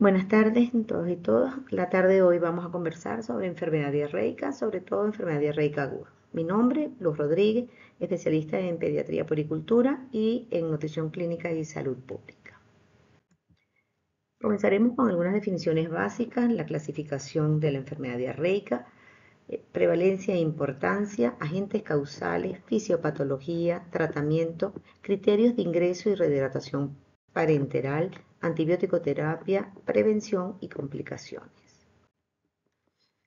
Buenas tardes a todos y todas. La tarde de hoy vamos a conversar sobre enfermedad diarreica, sobre todo enfermedad diarreica aguda. Mi nombre, Luz Rodríguez, especialista en pediatría puericultura y en nutrición clínica y salud pública. Comenzaremos con algunas definiciones básicas, la clasificación de la enfermedad diarreica, prevalencia e importancia, agentes causales, fisiopatología, tratamiento, criterios de ingreso y rehidratación parenteral, antibiótico-terapia, prevención y complicaciones.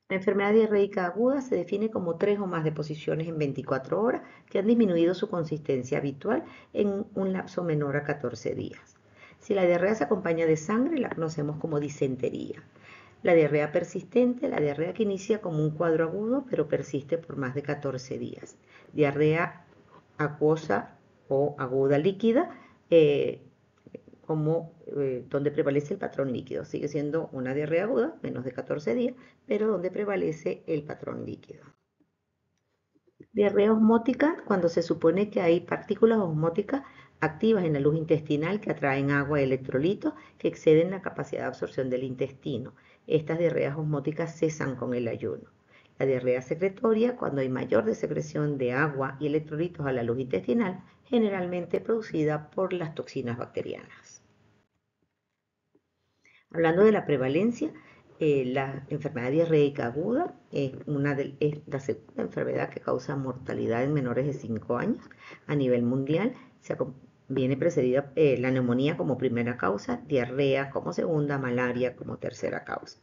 La enfermedad diarreica aguda se define como 3 o más deposiciones en 24 horas que han disminuido su consistencia habitual en un lapso menor a 14 días. Si la diarrea se acompaña de sangre, la conocemos como disentería. La diarrea persistente, la diarrea que inicia como un cuadro agudo pero persiste por más de 14 días. Diarrea acuosa o aguda líquida, donde prevalece el patrón líquido. Sigue siendo una diarrea aguda, menos de 14 días, pero donde prevalece el patrón líquido. Diarrea osmótica, cuando se supone que hay partículas osmóticas activas en la luz intestinal que atraen agua y electrolitos que exceden la capacidad de absorción del intestino. Estas diarreas osmóticas cesan con el ayuno. La diarrea secretoria, cuando hay mayor desecreción de agua y electrolitos a la luz intestinal, generalmente producida por las toxinas bacterianas. Hablando de la prevalencia, la enfermedad diarreica aguda es la segunda enfermedad que causa mortalidad en menores de 5 años a nivel mundial. Viene precedida la neumonía como primera causa, diarrea como segunda, malaria como tercera causa.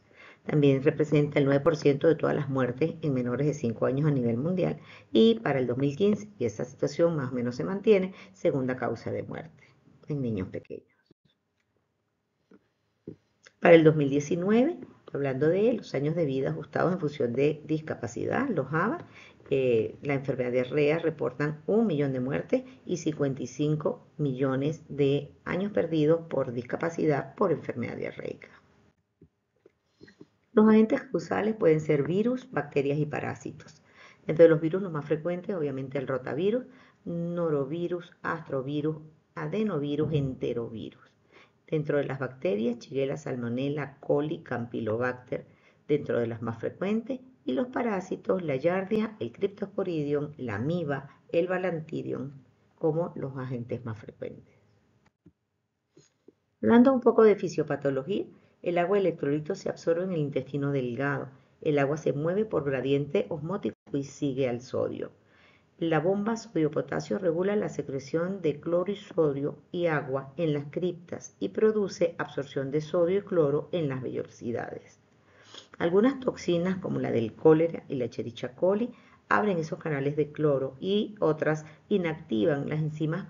También representa el 9% de todas las muertes en menores de 5 años a nivel mundial y para el 2015, y esa situación más o menos se mantiene, segunda causa de muerte en niños pequeños. Para el 2019, hablando de los años de vida ajustados en función de discapacidad, los ABA, la enfermedad de diarrea reportan 1 millón de muertes y 55 millones de años perdidos por discapacidad por enfermedad diarreica. Los agentes causales pueden ser virus, bacterias y parásitos. Dentro de los virus los más frecuentes, obviamente el rotavirus, norovirus, astrovirus, adenovirus, enterovirus. Dentro de las bacterias, Shigella, Salmonella, Coli, Campylobacter, dentro de las más frecuentes, y los parásitos, la Yardia, el Cryptosporidium, la Amiba, el Balantidium, como los agentes más frecuentes. Hablando un poco de fisiopatología, el agua electrolito se absorbe en el intestino delgado. El agua se mueve por gradiente osmótico y sigue al sodio. La bomba sodio-potasio regula la secreción de cloro y sodio y agua en las criptas y produce absorción de sodio y cloro en las vellosidades. Algunas toxinas como la del cólera y la Escherichia coli abren esos canales de cloro y otras inactivan las enzimas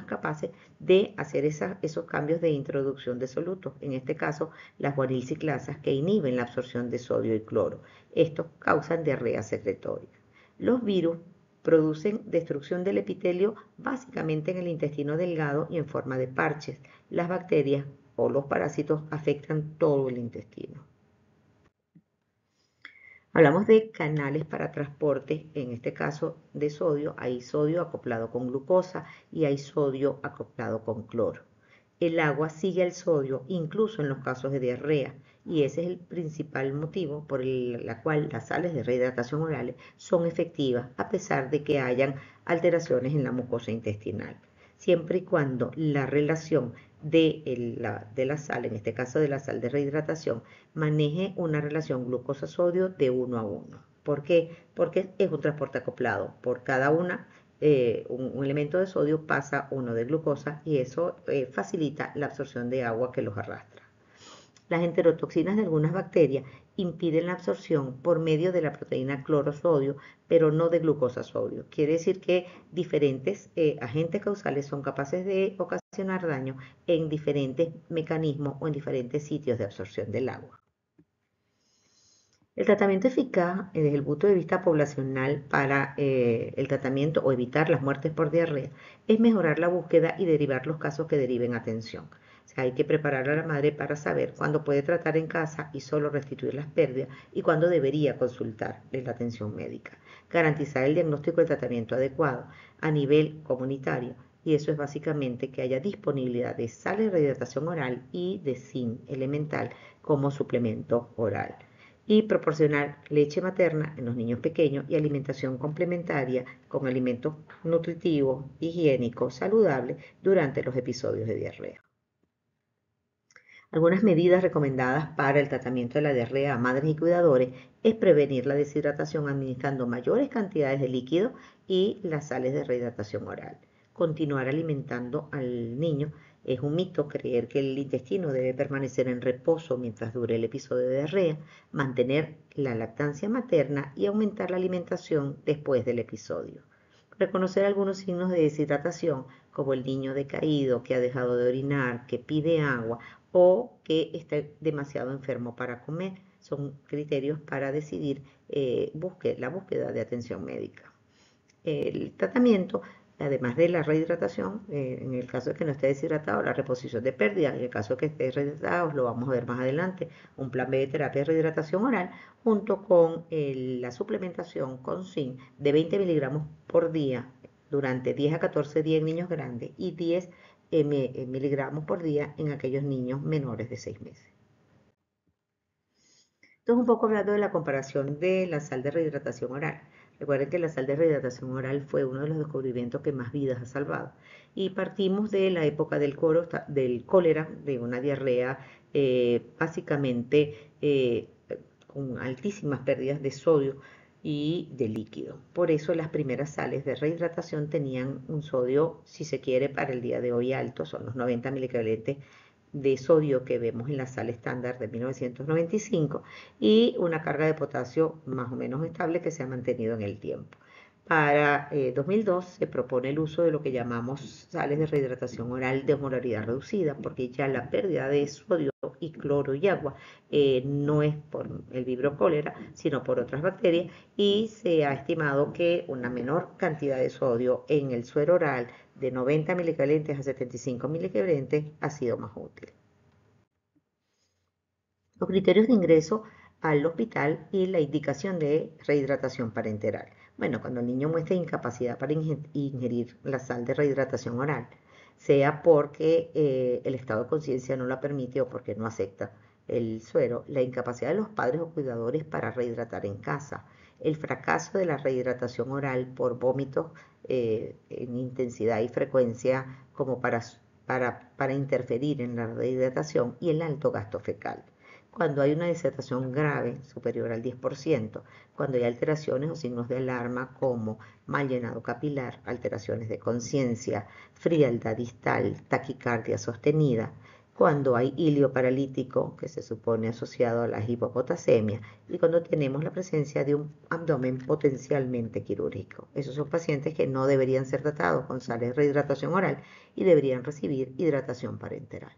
capaces de hacer esos cambios de introducción de solutos, en este caso las guanilciclasas que inhiben la absorción de sodio y cloro. Estos causan diarrea secretoria. Los virus producen destrucción del epitelio básicamente en el intestino delgado y en forma de parches. Las bacterias o los parásitos afectan todo el intestino. Hablamos de canales para transporte, en este caso de sodio, hay sodio acoplado con glucosa y hay sodio acoplado con cloro. El agua sigue al sodio incluso en los casos de diarrea y ese es el principal motivo por el cual las sales de rehidratación orales son efectivas a pesar de que hayan alteraciones en la mucosa intestinal, siempre y cuando la relación de la sal, en este caso de la sal de rehidratación, maneje una relación glucosa-sodio de 1 a 1. ¿Por qué? Porque es un transporte acoplado. Por cada un elemento de sodio pasa uno de glucosa y eso facilita la absorción de agua que los arrastra. Las enterotoxinas de algunas bacterias impiden la absorción por medio de la proteína cloro-sodio, pero no de glucosa-sodio. Quiere decir que diferentes agentes causales son capaces de ocasionar daño en diferentes mecanismos o en diferentes sitios de absorción del agua. El tratamiento eficaz desde el punto de vista poblacional para el tratamiento o evitar las muertes por diarrea es mejorar la búsqueda y derivar los casos que deriven atención. O sea, hay que preparar a la madre para saber cuándo puede tratar en casa y solo restituir las pérdidas y cuándo debería consultar la atención médica. Garantizar el diagnóstico y el tratamiento adecuado a nivel comunitario. y eso es básicamente que haya disponibilidad de sales de rehidratación oral y de zinc elemental como suplemento oral. Y proporcionar leche materna en los niños pequeños y alimentación complementaria con alimentos nutritivos, higiénicos, saludables durante los episodios de diarrea. Algunas medidas recomendadas para el tratamiento de la diarrea a madres y cuidadores es prevenir la deshidratación administrando mayores cantidades de líquido y las sales de rehidratación oral. Continuar alimentando al niño. Es un mito creer que el intestino debe permanecer en reposo mientras dure el episodio de diarrea, mantener la lactancia materna y aumentar la alimentación después del episodio. Reconocer algunos signos de deshidratación, como el niño decaído, que ha dejado de orinar, que pide agua o que está demasiado enfermo para comer, son criterios para decidir la búsqueda de atención médica. El tratamiento, además de la rehidratación, en el caso de que no esté deshidratado, la reposición de pérdida, en el caso de que esté rehidratado, lo vamos a ver más adelante, un plan B de terapia de rehidratación oral, junto con la suplementación con zinc de 20 miligramos por día durante 10 a 14 días en niños grandes y 10 miligramos por día en aquellos niños menores de 6 meses. Entonces, un poco hablando de la comparación de la sal de rehidratación oral. Recuerden que la sal de rehidratación oral fue uno de los descubrimientos que más vidas ha salvado. Y partimos de la época del cólera, de una diarrea básicamente con altísimas pérdidas de sodio y de líquido. Por eso las primeras sales de rehidratación tenían un sodio, si se quiere, para el día de hoy alto, son los 90 milivalentes de sodio que vemos en la sal estándar de 1995 y una carga de potasio más o menos estable que se ha mantenido en el tiempo. Para 2002 se propone el uso de lo que llamamos sales de rehidratación oral de osmolaridad reducida, porque ya la pérdida de sodio y cloro y agua no es por el vibrio cólera, sino por otras bacterias, y se ha estimado que una menor cantidad de sodio en el suero oral de 90 milivalentes a 75 milivalentes ha sido más útil. Los criterios de ingreso al hospital y la indicación de rehidratación parenteral. Bueno, cuando el niño muestra incapacidad para ingerir la sal de rehidratación oral, sea porque el estado de conciencia no la permite o porque no acepta el suero, la incapacidad de los padres o cuidadores para rehidratar en casa, el fracaso de la rehidratación oral por vómitos en intensidad y frecuencia como para interferir en la rehidratación y el alto gasto fecal. Cuando hay una deshidratación grave, superior al 10%, cuando hay alteraciones o signos de alarma como mal llenado capilar, alteraciones de conciencia, frialdad distal, taquicardia sostenida, cuando hay hilio paralítico, que se supone asociado a la hipopotasemia, y cuando tenemos la presencia de un abdomen potencialmente quirúrgico. Esos son pacientes que no deberían ser tratados con sales de rehidratación oral y deberían recibir hidratación parenteral.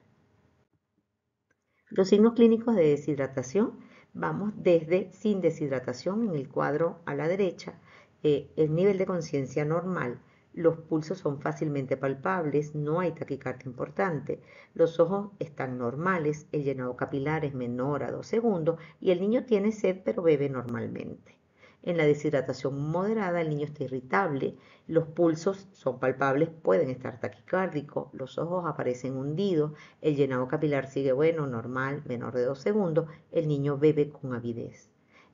Los signos clínicos de deshidratación, vamos desde sin deshidratación en el cuadro a la derecha, el nivel de conciencia normal, los pulsos son fácilmente palpables, no hay taquicardia importante, los ojos están normales, el llenado capilar es menor a 2 segundos y el niño tiene sed pero bebe normalmente. En la deshidratación moderada el niño está irritable, los pulsos son palpables, pueden estar taquicárdicos, los ojos aparecen hundidos, el llenado capilar sigue bueno, normal, menor de 2 segundos, el niño bebe con avidez.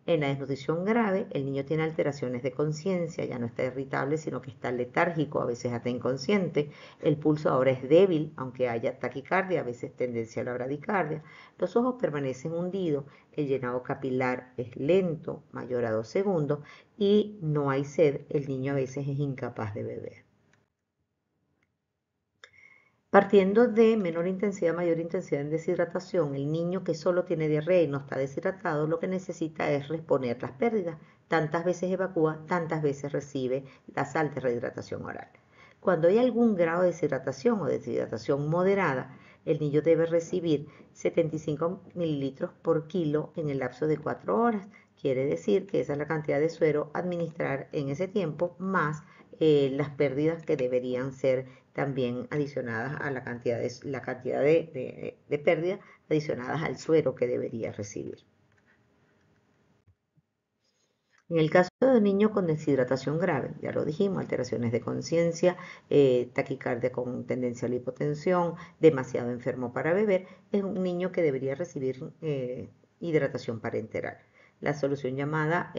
En la desnutrición grave, el niño tiene alteraciones de conciencia, ya no está irritable, sino que está letárgico, a veces hasta inconsciente. El pulso ahora es débil, aunque haya taquicardia, a veces tendencia a la bradicardia. Los ojos permanecen hundidos, el llenado capilar es lento, mayor a 2 segundos, y no hay sed, el niño a veces es incapaz de beber. Partiendo de menor intensidad, mayor intensidad en deshidratación, el niño que solo tiene diarrea y no está deshidratado, lo que necesita es reponer las pérdidas. Tantas veces evacúa, tantas veces recibe la sal de rehidratación oral. Cuando hay algún grado de deshidratación o deshidratación moderada, el niño debe recibir 75 mililitros por kilo en el lapso de 4 horas. Quiere decir que esa es la cantidad de suero a administrar en ese tiempo, más las pérdidas que deberían ser también adicionadas a la cantidad de pérdidas adicionadas al suero que debería recibir. En el caso de un niño con deshidratación grave, ya lo dijimos, alteraciones de conciencia, taquicardia con tendencia a la hipotensión, demasiado enfermo para beber, es un niño que debería recibir hidratación parenteral. La solución llamada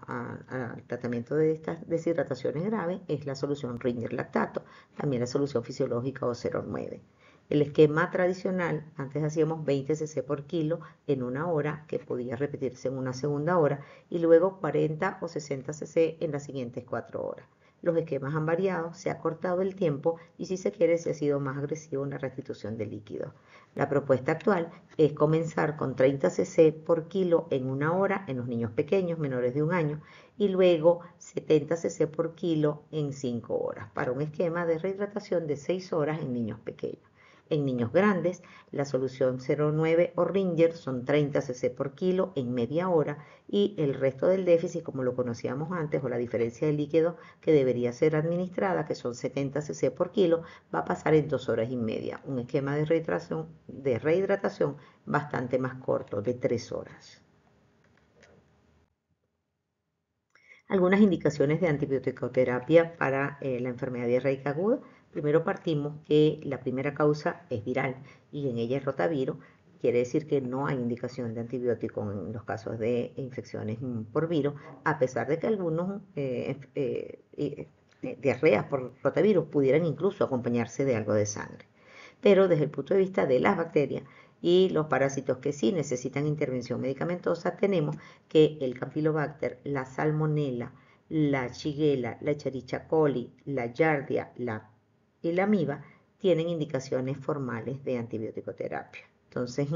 al tratamiento de estas deshidrataciones graves es la solución Ringer lactato, también la solución fisiológica o 0,9. El esquema tradicional, antes hacíamos 20 cc por kilo en una hora, que podía repetirse en una segunda hora, y luego 40 o 60 cc en las siguientes 4 horas. Los esquemas han variado, se ha cortado el tiempo y si se quiere se ha sido más agresivo en la restitución de líquidos. La propuesta actual es comenzar con 30 cc por kilo en una hora en los niños pequeños menores de un año y luego 70 cc por kilo en 5 horas para un esquema de rehidratación de 6 horas en niños pequeños. En niños grandes, la solución 0,9 o Ringer son 30 cc por kilo en media hora y el resto del déficit, como lo conocíamos antes, o la diferencia de líquido que debería ser administrada, que son 70 cc por kilo, va a pasar en 2 horas y media. Un esquema de rehidratación bastante más corto, de 3 horas. Algunas indicaciones de antibiótico-terapia para la enfermedad diarreica aguda. Primero partimos que la primera causa es viral y en ella es rotavirus. Quiere decir que no hay indicación de antibiótico en los casos de infecciones por virus, a pesar de que algunos diarreas por rotavirus pudieran incluso acompañarse de algo de sangre. Pero desde el punto de vista de las bacterias y los parásitos que sí necesitan intervención medicamentosa, tenemos que el Campylobacter, la Salmonella, la Shigella, la Escherichia coli, la Giardia y la Amiba tienen indicaciones formales de antibiótico-terapia. Entonces,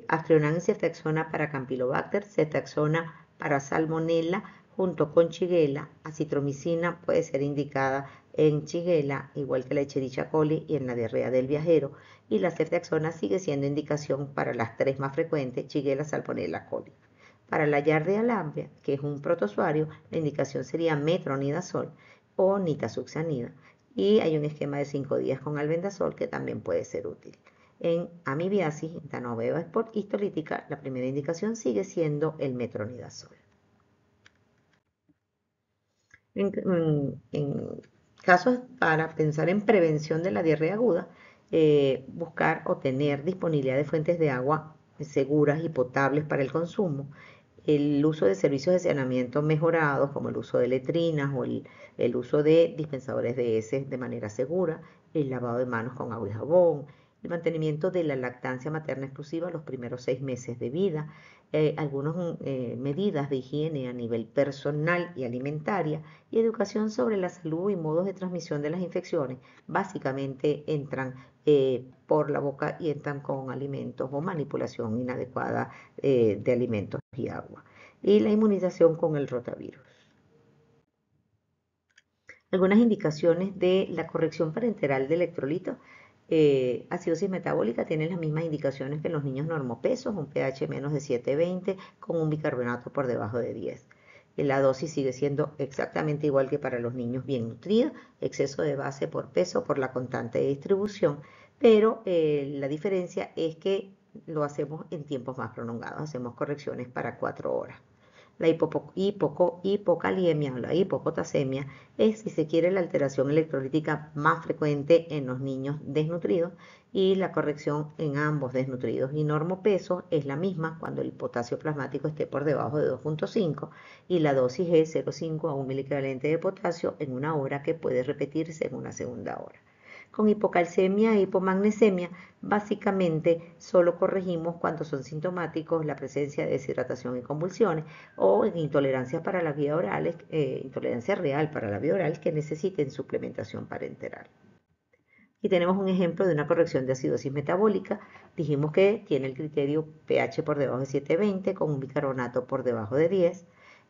Astrionan y Ceftriaxona para Campylobacter, Ceftriaxona para Salmonella, junto con Shigella. Acitromicina puede ser indicada en Shigella, igual que la Escherichia coli y en la diarrea del viajero, y la ceftriaxona sigue siendo indicación para las tres más frecuentes, Shigella, Salmonella, coli. Para la Giardia lamblia, que es un protozoario, la indicación sería metronidazol o nitazoxanida, y hay un esquema de 5 días con albendazol que también puede ser útil. En amibiasis, Entanoveva histolítica, la primera indicación sigue siendo el metronidazol. En casos para pensar en prevención de la diarrea aguda, buscar o tener disponibilidad de fuentes de agua seguras y potables para el consumo, el uso de servicios de saneamiento mejorados como el uso de letrinas o el uso de dispensadores de heces de manera segura, el lavado de manos con agua y jabón, el mantenimiento de la lactancia materna exclusiva los primeros 6 meses de vida, algunas medidas de higiene a nivel personal y alimentaria y educación sobre la salud y modos de transmisión de las infecciones. Básicamente entran por la boca y entran con alimentos o manipulación inadecuada de alimentos y agua. Y la inmunización con el rotavirus. Algunas indicaciones de la corrección parenteral de electrolitos. Acidosis metabólica tiene las mismas indicaciones que en los niños normopesos, un pH menos de 7,20 con un bicarbonato por debajo de 10. La dosis sigue siendo exactamente igual que para los niños bien nutridos, exceso de base por peso por la constante de distribución, pero la diferencia es que lo hacemos en tiempos más prolongados, hacemos correcciones para 4 horas. La hipocaliemia o la hipopotasemia es, si se quiere, la alteración electrolítica más frecuente en los niños desnutridos y la corrección en ambos desnutridos. Y normopeso es la misma cuando el potasio plasmático esté por debajo de 2,5 y la dosis es 0,5 a 1 miliequivalente de potasio en una hora, que puede repetirse en una segunda hora. Con hipocalcemia e hipomagnesemia, básicamente solo corregimos cuando son sintomáticos la presencia de deshidratación y convulsiones o en intolerancias para la vía oral, intolerancia real para la vía oral que necesiten suplementación parenteral. Y tenemos un ejemplo de una corrección de acidosis metabólica. Dijimos que tiene el criterio pH por debajo de 7,20 con un bicarbonato por debajo de 10.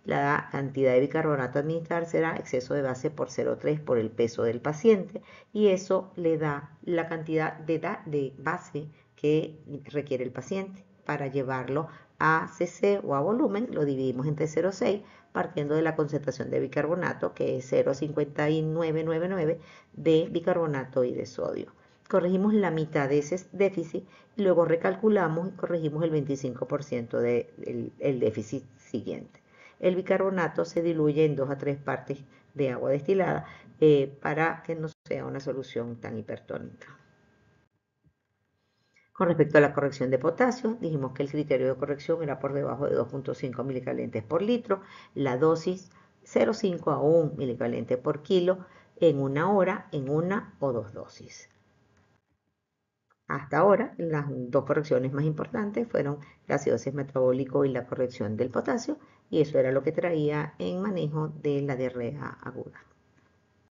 La cantidad de bicarbonato a administrar será exceso de base por 0,3 por el peso del paciente y eso le da la cantidad de base que requiere el paciente. Para llevarlo a cc o a volumen lo dividimos entre 0,6 partiendo de la concentración de bicarbonato, que es 0,5999 de bicarbonato y de sodio. Corregimos la mitad de ese déficit y luego recalculamos y corregimos el 25% del déficit siguiente. el bicarbonato se diluye en 2 a 3 partes de agua destilada para que no sea una solución tan hipertónica. Con respecto a la corrección de potasio, dijimos que el criterio de corrección era por debajo de 2.5 milicalentes por litro, la dosis 0,5 a 1 milicalente por kilo en 1 hora en 1 o 2 dosis. Hasta ahora, las 2 correcciones más importantes fueron la acidosis metabólica y la corrección del potasio, y eso era lo que traía en manejo de la diarrea aguda.